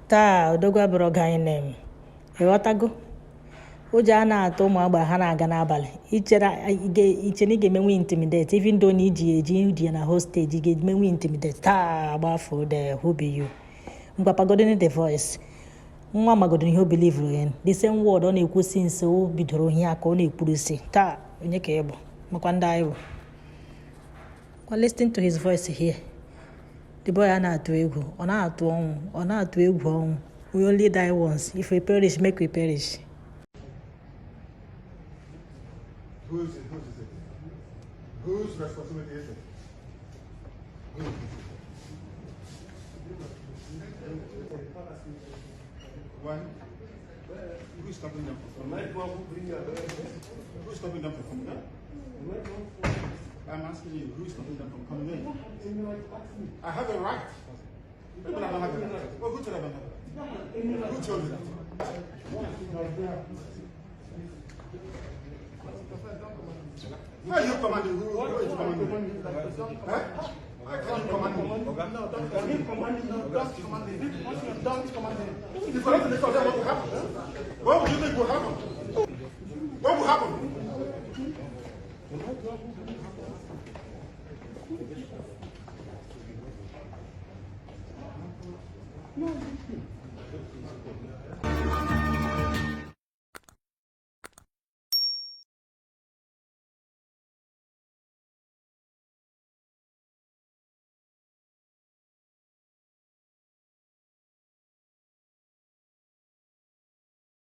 taa odogwa bụrụ gaghị nem ịghọtago ụjọ a na-atụ ụmụ agba ha na-aga n'abalị ichere ị ga-emenwe intimidate even though na iji eji udi na hostage ị ga-emenwe intimidate taa agbafụ the who be you mgbapagodini the voice nwa magodini ihe o believe in the same word ọ na-ekwu since o bidoro ihe aka ọ na-ekwurusi taa onye ka ị bụ makwa ndị anyị bụ listen to his voice here. The boy a na-atụ egwu ọ na-atụ ọnwụ ọ na-atụ egwu ọnwụ we only die once if we perish make we perish. Whose responsibility is it? One, who's stopping them from coming? Who's stopping them from coming in? I'm asking you, who's stopping them from coming in? I have a right. People don't have a right. Well, who told them that? Who told you that? How are you commanding? Who is commanding? Huh? How can you command me? No, don't command me. Don't command me. Don't command me. If you don't listen, what will happen? What would you think will happen? What will happen? No.